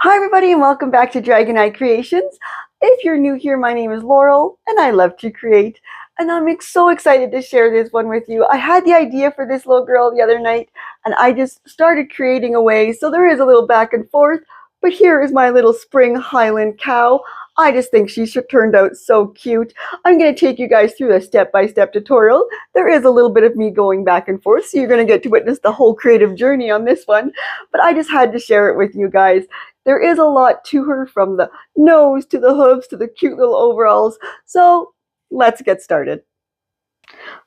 Hi everybody and welcome back to Dragon Eye Creations. If you're new here, my name is Laurel and I love to create. And I'm so excited to share this one with you. I had the idea for this little girl the other night and I just started creating away. So there is a little back and forth, but here is my little spring highland cow. I just think she turned out so cute. I'm going to take you guys through a step-by-step tutorial. There is a little bit of me going back and forth, so you're going to get to witness the whole creative journey on this one. But I just had to share it with you guys. There is a lot to her, from the nose to the hooves to the cute little overalls. So let's get started.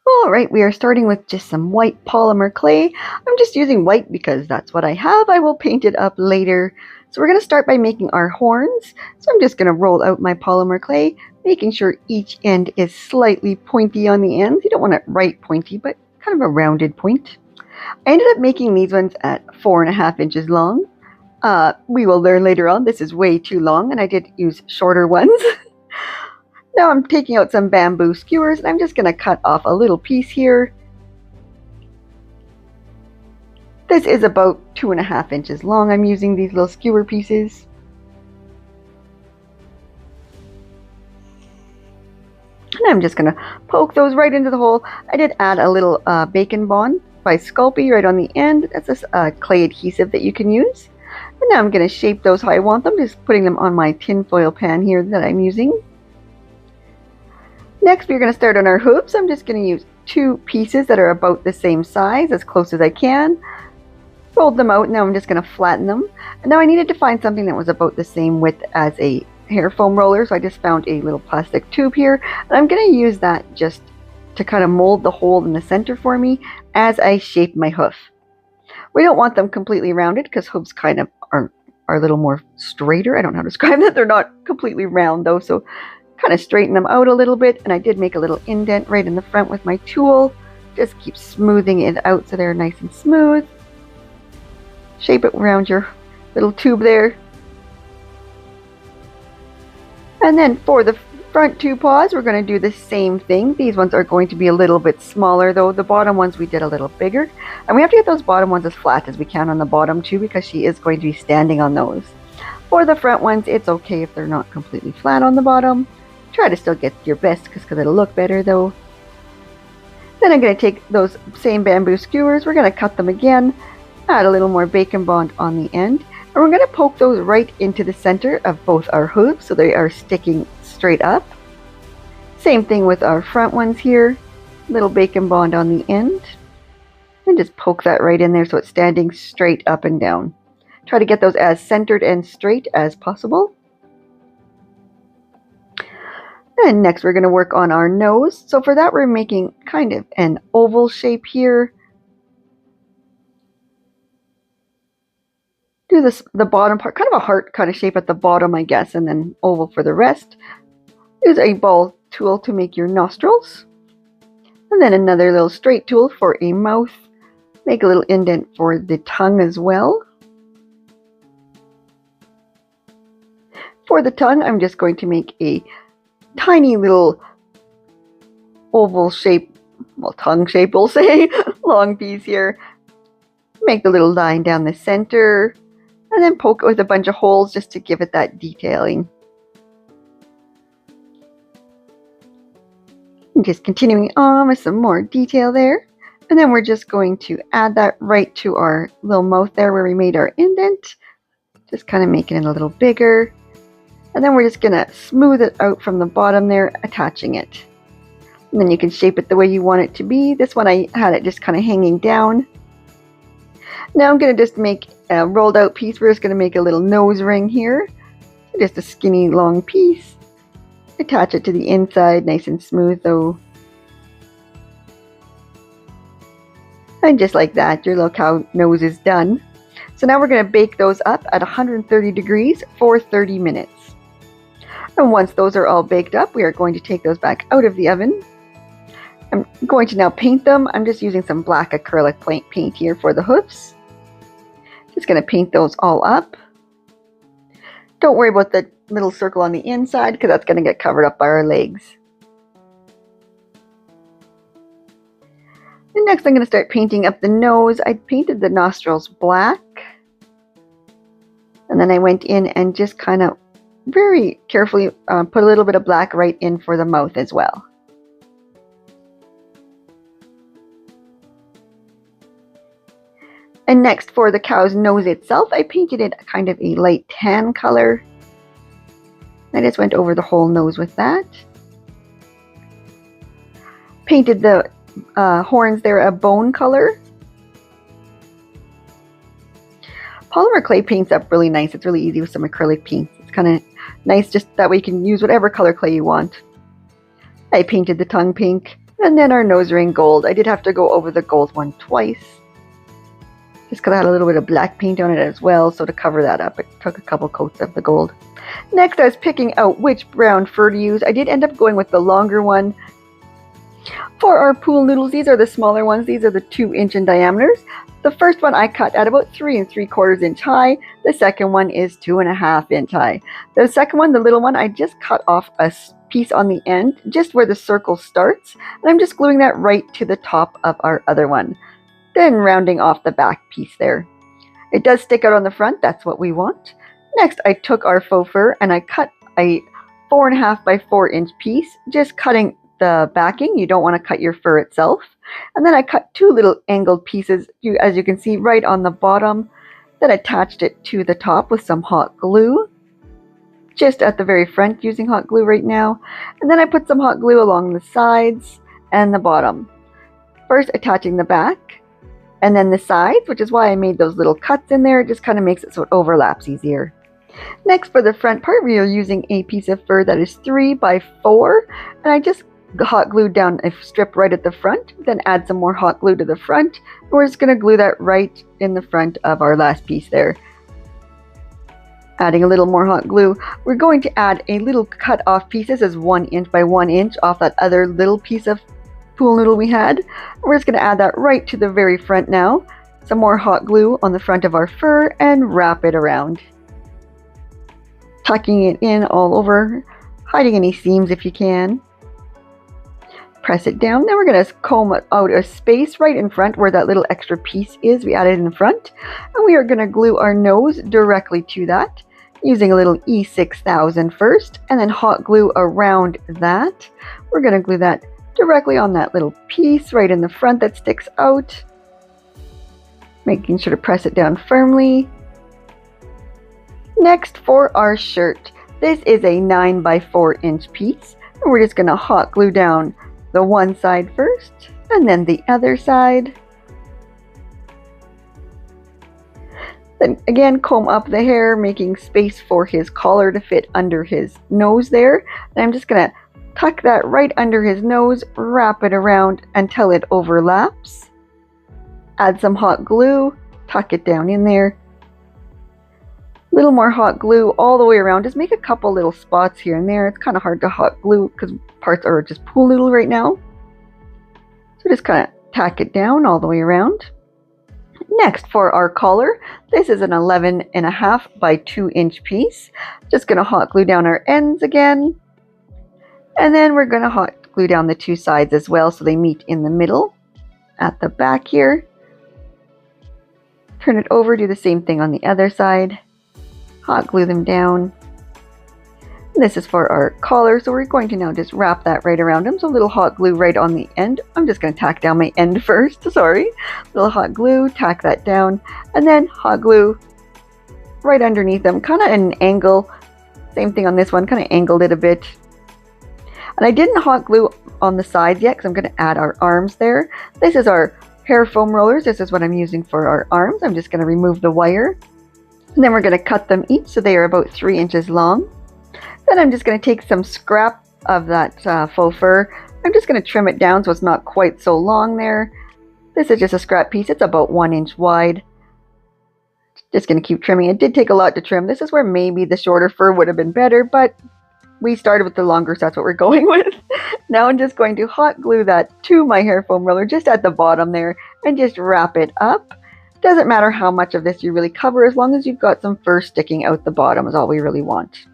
All right, we are starting with just some white polymer clay. I'm just using white because that's what I have. I will paint it up later. So we're going to start by making our horns. So I'm just going to roll out my polymer clay, making sure each end is slightly pointy on the ends. You don't want it right pointy, but kind of a rounded point. I ended up making these ones at 4.5 inches long. We will learn later on this is way too long, and I did use shorter ones. Now I'm taking out some bamboo skewers and I'm just going to cut off a little piece here. This is about 2.5 inches long. I'm using these little skewer pieces. And I'm just going to poke those right into the hole. I did add a little bacon bond by Sculpey right on the end. That's a clay adhesive that you can use. And now I'm going to shape those how I want them, just putting them on my tinfoil pan here that I'm using. Next, we're going to start on our hoops. I'm just going to use 2 pieces that are about the same size, as close as I can. Fold them out. Now I'm just going to flatten them. And now I needed to find something that was about the same width as a hair foam roller, so I just found a little plastic tube here. And I'm going to use that just to kind of mold the hole in the center for me as I shape my hoof. We don't want them completely rounded because hoofs kind of are a little more straighter. I don't know how to describe that. They're not completely round though, so kind of straighten them out a little bit. And I did make a little indent right in the front with my tool. Just keep smoothing it out so they're nice and smooth. Shape it around your little tube there. And then for the front 2 paws, we're going to do the same thing. These ones are going to be a little bit smaller though. The bottom ones we did a little bigger. And we have to get those bottom ones as flat as we can on the bottom too, because she is going to be standing on those. For the front ones, it's okay if they're not completely flat on the bottom. Try to still get your best because it'll look better though. Then I'm going to take those same bamboo skewers. We're going to cut them again. Add a little more bacon bond on the end. And we're going to poke those right into the center of both our hooves so they are sticking straight up. Same thing with our front ones here. Little bacon bond on the end. And just poke that right in there so it's standing straight up and down. Try to get those as centered and straight as possible. And next we're going to work on our nose. So for that we're making kind of an oval shape here. Do this the bottom part, kind of a heart kind of shape at the bottom, I guess, and then oval for the rest. Use a ball tool to make your nostrils. And then another little straight tool for a mouth. Make a little indent for the tongue as well. For the tongue, I'm just going to make a tiny little oval shape, well, tongue shape we'll say, long piece here. Make a little line down the center. And then poke it with a bunch of holes just to give it that detailing. And just continuing on with some more detail there. And then we're just going to add that right to our little mouth there where we made our indent. Just kind of making it a little bigger. And then we're just going to smooth it out from the bottom there, attaching it. And then you can shape it the way you want it to be. This one I had it just kind of hanging down. Now I'm going to just make a rolled out piece. We're just going to make a little nose ring here. Just a skinny long piece. Attach it to the inside, nice and smooth though. And just like that, your little cow nose is done. So now we're going to bake those up at 130 degrees for 30 minutes. And once those are all baked up, we are going to take those back out of the oven. I'm going to now paint them. I'm just using some black acrylic paint here for the hoofs. Just going to paint those all up. Don't worry about the little circle on the inside because that's going to get covered up by our legs. And next I'm going to start painting up the nose. I painted the nostrils black. And then I went in and just kind of very carefully put a little bit of black right in for the mouth as well. And next, for the cow's nose itself, I painted it kind of a light tan color. I just went over the whole nose with that. Painted the horns there a bone color. Polymer clay paints up really nice. It's really easy with some acrylic paints. It's kind of nice, just that way you can use whatever color clay you want. I painted the tongue pink, and then our nose ring gold. I did have to go over the gold one twice, just because I had a little bit of black paint on it as well, so to cover that up, it took a couple coats of the gold. Next, I was picking out which brown fur to use. I did end up going with the longer one. For our pool noodles, these are the smaller ones. These are the 2-inch in diameters. The first one I cut at about 3 3/4 inch high. The second one is 2.5 inch high. The second one, the little one, I just cut off a piece on the end, just where the circle starts, and I'm just gluing that right to the top of our other one. Then rounding off the back piece there. It does stick out on the front, that's what we want. Next, I took our faux fur and I cut a 4.5 by 4 inch piece, just cutting the backing. You don't want to cut your fur itself. And then I cut 2 little angled pieces, as you can see, right on the bottom. Then attached it to the top with some hot glue, just at the very front using hot glue right now. And then I put some hot glue along the sides and the bottom. First attaching the back, and then the sides, which is why I made those little cuts in there. It just kind of makes it so it overlaps easier. Next, for the front part, we are using a piece of fur that is 3 by 4, and I just hot glued down a strip right at the front, then add some more hot glue to the front. And we're just going to glue that right in the front of our last piece there. Adding a little more hot glue, we're going to add a little cut off pieces as 1 inch by 1 inch off that other little piece of pool noodle we had. We're just going to add that right to the very front now. Some more hot glue on the front of our fur and wrap it around. Tucking it in all over, hiding any seams if you can. Press it down. Then we're going to comb out a space right in front where that little extra piece is. We added in the front, and we are going to glue our nose directly to that using a little E6000 first, and then hot glue around that. We're going to glue that directly on that little piece right in the front that sticks out, making sure to press it down firmly. Next, for our shirt, this is a 9 by 4 inch piece, and we're just going to hot glue down the one side first, and then the other side. Then again, comb up the hair, making space for his collar to fit under his nose there. And I'm just going to tuck that right under his nose, wrap it around until it overlaps. Add some hot glue, tuck it down in there. Little more hot glue all the way around. Just make a couple little spots here and there. It's kind of hard to hot glue because parts are just pool noodle right now. So just kind of tack it down all the way around. Next, for our collar, this is an 11.5 by 2 inch piece. Just going to hot glue down our ends again. And then we're going to hot glue down the 2 sides as well so they meet in the middle at the back here. Turn it over, do the same thing on the other side. Hot glue them down. And this is for our collar, so we're going to now just wrap that right around them. So a little hot glue right on the end. I'm just going to tack down my end first, sorry. Little hot glue, tack that down, and then hot glue right underneath them, kind of at an angle. Same thing on this one, kind of angled it a bit. And I didn't hot glue on the sides yet because I'm going to add our arms there. This is our hair foam rollers. This is what I'm using for our arms. I'm just going to remove the wire. And then we're going to cut them each so they are about 3 inches long. Then I'm just going to take some scrap of that faux fur. I'm just going to trim it down so it's not quite so long there. This is just a scrap piece. It's about 1 inch wide. Just going to keep trimming. It did take a lot to trim. This is where maybe the shorter fur would have been better, but we started with the longer, so that's what we're going with. Now I'm just going to hot glue that to my hair foam roller just at the bottom there and just wrap it up. Doesn't matter how much of this you really cover, as long as you've got some fur sticking out the bottom is all we really want.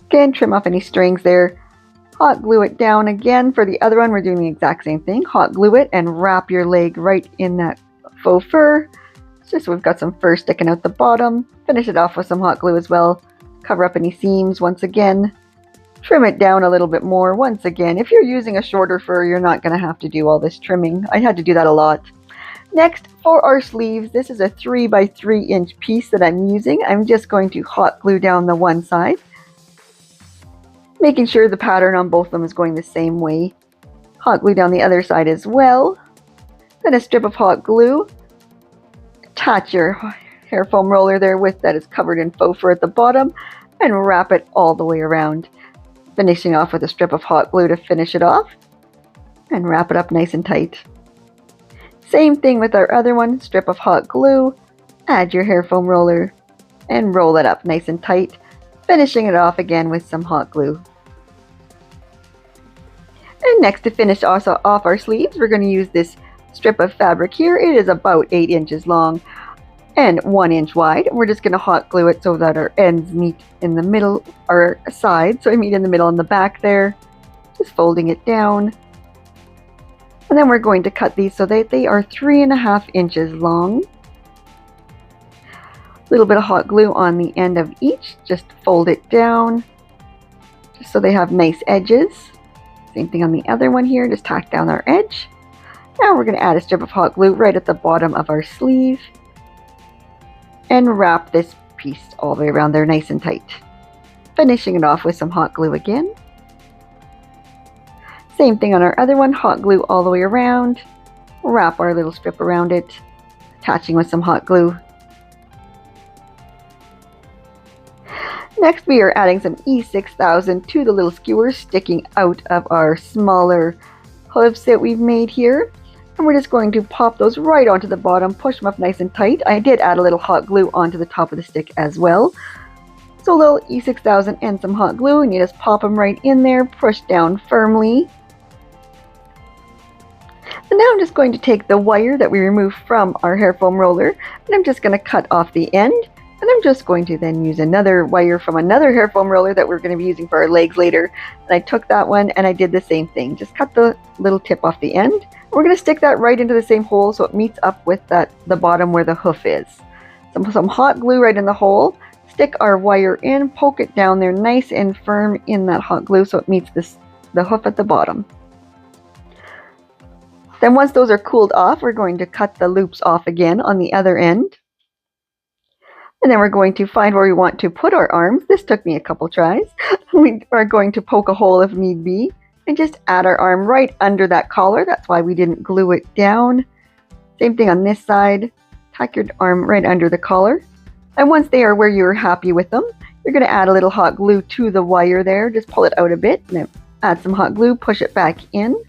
Again, trim off any strings there. Hot glue it down again. For the other one, we're doing the exact same thing. Hot glue it and wrap your leg right in that faux fur. Just so we've got some fur sticking out the bottom. Finish it off with some hot glue as well. Cover up any seams once again. Trim it down a little bit more once again. If you're using a shorter fur, you're not going to have to do all this trimming. I had to do that a lot. Next, for our sleeves, this is a 3 by 3 inch piece that I'm using. I'm just going to hot glue down the one side, making sure the pattern on both of them is going the same way. Hot glue down the other side as well. Then a strip of hot glue. Attach your hair foam roller there with that is covered in faux fur at the bottom and wrap it all the way around. Finishing off with a strip of hot glue to finish it off and wrap it up nice and tight. Same thing with our other one, strip of hot glue, add your hair foam roller and roll it up nice and tight, finishing it off again with some hot glue. And next, to finish also off our sleeves, we're going to use this strip of fabric here. It is about 8 inches long and 1 inch wide. We're just going to hot glue it so that our ends meet in the middle, or sides, so I meet in the middle and the back there. Just folding it down. And then we're going to cut these so that they are 3.5 inches long. A little bit of hot glue on the end of each. Just fold it down, just so they have nice edges. Same thing on the other one here. Just tack down our edge. Now we're going to add a strip of hot glue right at the bottom of our sleeve and wrap this piece all the way around there nice and tight. Finishing it off with some hot glue again. Same thing on our other one, hot glue all the way around. Wrap our little strip around it, attaching with some hot glue. Next, we are adding some E6000 to the little skewers sticking out of our smaller hooves that we've made here. And we're just going to pop those right onto the bottom, push them up nice and tight. I did add a little hot glue onto the top of the stick as well. So a little E6000 and some hot glue, and you just pop them right in there, push down firmly. And now I'm just going to take the wire that we removed from our hair foam roller, and I'm just going to cut off the end. And I'm just going to then use another wire from another hair foam roller that we're going to be using for our legs later. And I took that one and I did the same thing. Just cut the little tip off the end. We're going to stick that right into the same hole so it meets up with the bottom where the hoof is. Some hot glue right in the hole. Stick our wire in, poke it down there nice and firm in that hot glue so it meets the hoof at the bottom. Then once those are cooled off, we're going to cut the loops off again on the other end. And then we're going to find where we want to put our arms. This took me a couple tries. We are going to poke a hole if need be and just add our arm right under that collar. That's why we didn't glue it down. Same thing on this side. Tack your arm right under the collar. And once they are where you're happy with them, you're going to add a little hot glue to the wire there. Just pull it out a bit and then add some hot glue, push it back in.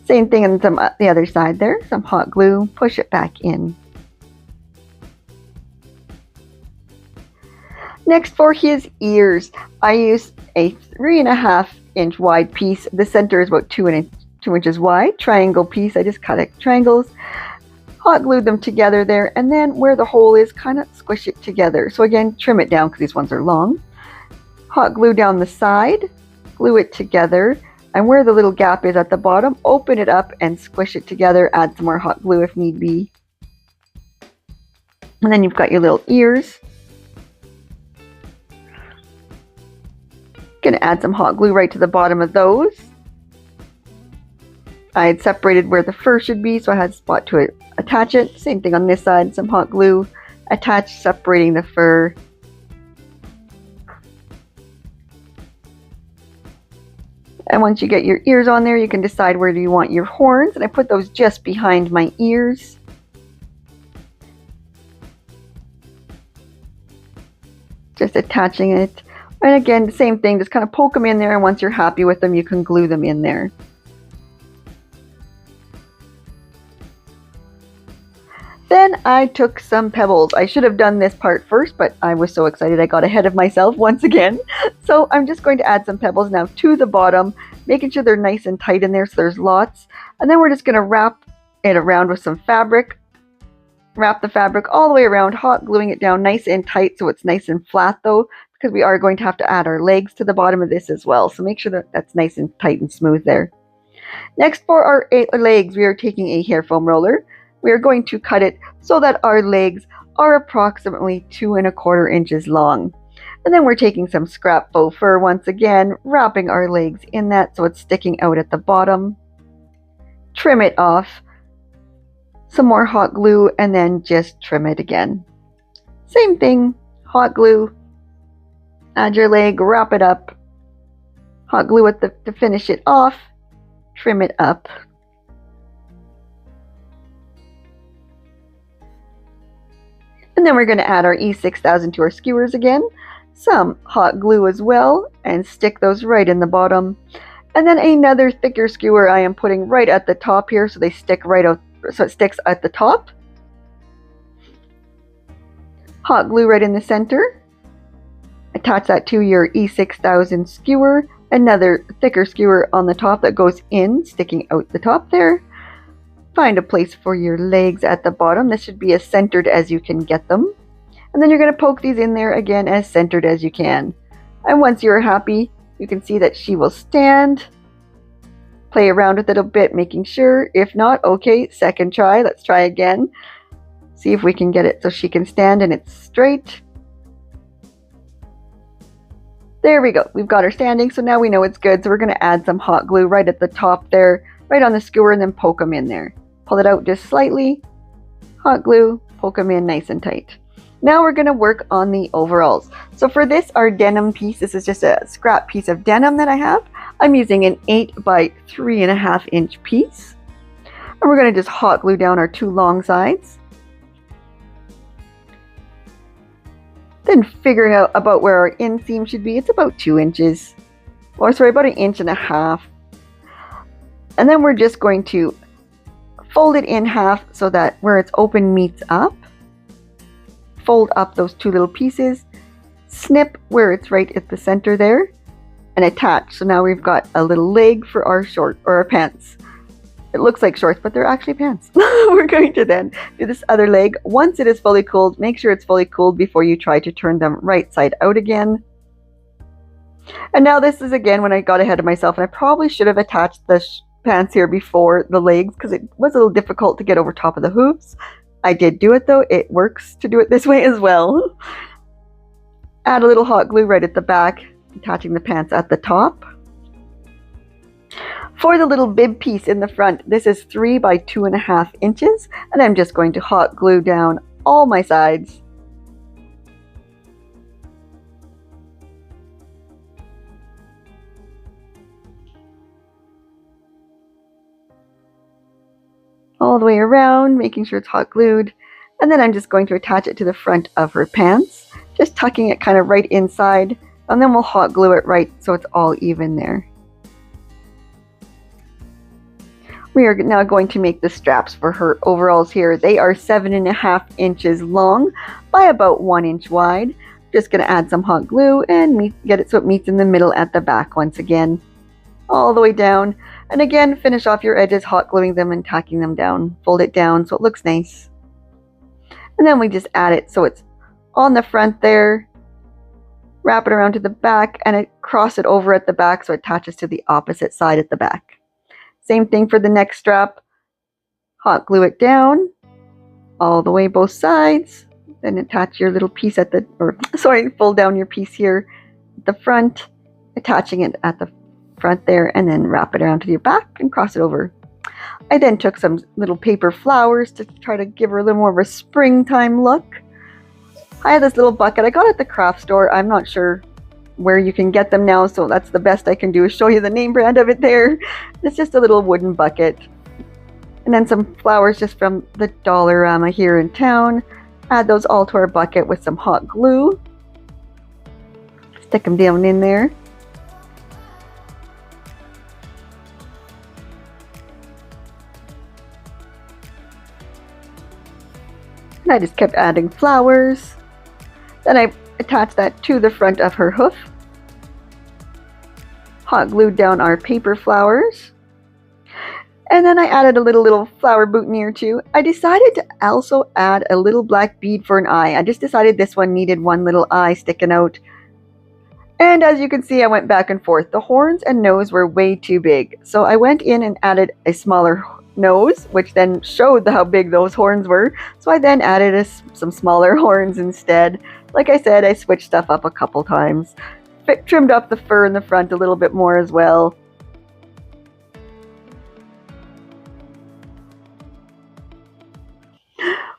Same thing on the other side there. Some hot glue, push it back in. Next, for his ears, I used a 3.5 inch wide piece. The center is about 2 inches wide. Triangle piece. I just cut it triangles, hot glued them together there, and then where the hole is, kind of squish it together. So again, trim it down because these ones are long. Hot glue down the side, glue it together, and where the little gap is at the bottom, open it up and squish it together. Add some more hot glue if need be. And then you've got your little ears. Going to add some hot glue right to the bottom of those. I had separated where the fur should be, so I had a spot to attach it. Same thing on this side, some hot glue, attach, separating the fur. And once you get your ears on there, you can decide where do you want your horns, and I put those just behind my ears. Just attaching it. And again, the same thing, just kind of poke them in there, and once you're happy with them, you can glue them in there. Then I took some pebbles. I should have done this part first, but I was so excited I got ahead of myself once again. So I'm just going to add some pebbles now to the bottom, making sure they're nice and tight in there so there's lots. And then we're just going to wrap it around with some fabric. Wrap the fabric all the way around, hot gluing it down nice and tight so it's nice and flat though, because we are going to have to add our legs to the bottom of this as well. So make sure that that's nice and tight and smooth there. Next, for our legs, we are taking a hair foam roller. We are going to cut it so that our legs are approximately 2¼ inches long. And then we're taking some scrap faux fur once again, wrapping our legs in that so it's sticking out at the bottom. Trim it off. Some more hot glue and then just trim it again. Same thing, hot glue. Add your leg, wrap it up. Hot glue it to finish it off. Trim it up. And then we're going to add our E6000 to our skewers again. Some hot glue as well, and stick those right in the bottom. And then another thicker skewer I am putting right at the top here so they stick right out, so it sticks at the top. Hot glue right in the center. Attach that to your E6000 skewer. Another thicker skewer on the top that goes in, sticking out the top there. Find a place for your legs at the bottom. This should be as centered as you can get them. And then you're going to poke these in there again as centered as you can. And once you're happy, you can see that she will stand. Play around with it a bit, making sure. If not, okay, second try. Let's try again. See if we can get it so she can stand and it's straight. There we go. We've got her standing, so now we know it's good. So we're going to add some hot glue right at the top there, right on the skewer, and then poke them in there. Pull it out just slightly. Hot glue, poke them in nice and tight. Now we're going to work on the overalls. So for this, our denim piece, this is just a scrap piece of denim that I have. I'm using an 8 by 3½ inch piece. And we're going to just hot glue down our two long sides. Then figuring out about where our inseam should be, it's about 2 inches. Or sorry, about 1.5 inches. And then we're just going to fold it in half so that where it's open meets up. Fold up those two little pieces, snip where it's right at the center there, and attach. So now we've got a little leg for our short or our pants. It looks like shorts, but they're actually pants. We're going to then do this other leg. Once it is fully cooled, make sure it's fully cooled before you try to turn them right side out again. And now this is again when I got ahead of myself, and I probably should have attached the pants here before the legs because it was a little difficult to get over top of the hoops. I did do it though. It works to do it this way as well. Add a little hot glue right at the back, attaching the pants at the top. For the little bib piece in the front, this is 3 by 2½ inches, and I'm just going to hot glue down all my sides. All the way around, making sure it's hot glued. And then I'm just going to attach it to the front of her pants, just tucking it kind of right inside, and then we'll hot glue it right so it's all even there. We are now going to make the straps for her overalls here. They are 7½ inches long by about 1 inch wide. Just going to add some hot glue and get it so it meets in the middle at the back once again. All the way down. And again, finish off your edges, hot gluing them and tacking them down. Fold it down so it looks nice. And then we just add it so it's on the front there. Wrap it around to the back and cross it over at the back so it attaches to the opposite side at the back. Same thing for the next strap. Hot glue it down all the way both sides. Then attach your little piece at the, fold down your piece here at the front, attaching it at the front there, and then wrap it around to your back and cross it over. I then took some little paper flowers to try to give her a little more of a springtime look. I had this little bucket. I got it at the craft store. I'm not sure where you can get them now, so that's the best I can do is show you the name brand of it there. It's just a little wooden bucket. And then some flowers just from the Dollarama here in town. Add those all to our bucket with some hot glue. Stick them down in there. And I just kept adding flowers. Then I attached that to the front of her hoof. Hot glued down our paper flowers. And then I added a little flower boutonniere too. I decided to also add a little black bead for an eye. I just decided this one needed one little eye sticking out. And as you can see, I went back and forth. The horns and nose were way too big. So I went in and added a smaller nose, which then showed how big those horns were. So I then added some smaller horns instead. Like I said, I switched stuff up a couple times. Trimmed up the fur in the front a little bit more as well.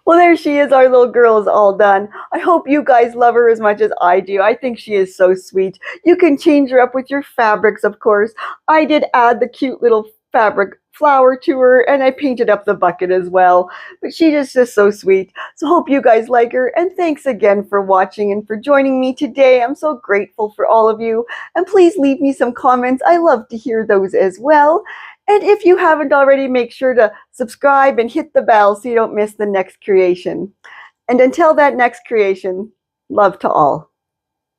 Well, there she is. Our little girl is all done. I hope you guys love her as much as I do. I think she is so sweet. You can change her up with your fabrics, of course. I did add the cute little fabric flower to her, and I painted up the bucket as well. But she is just so sweet. So hope you guys like her, and thanks again for watching and for joining me today. I'm so grateful for all of you, and please leave me some comments. I love to hear those as well. And if you haven't already, make sure to subscribe and hit the bell so you don't miss the next creation. And until that next creation, love to all.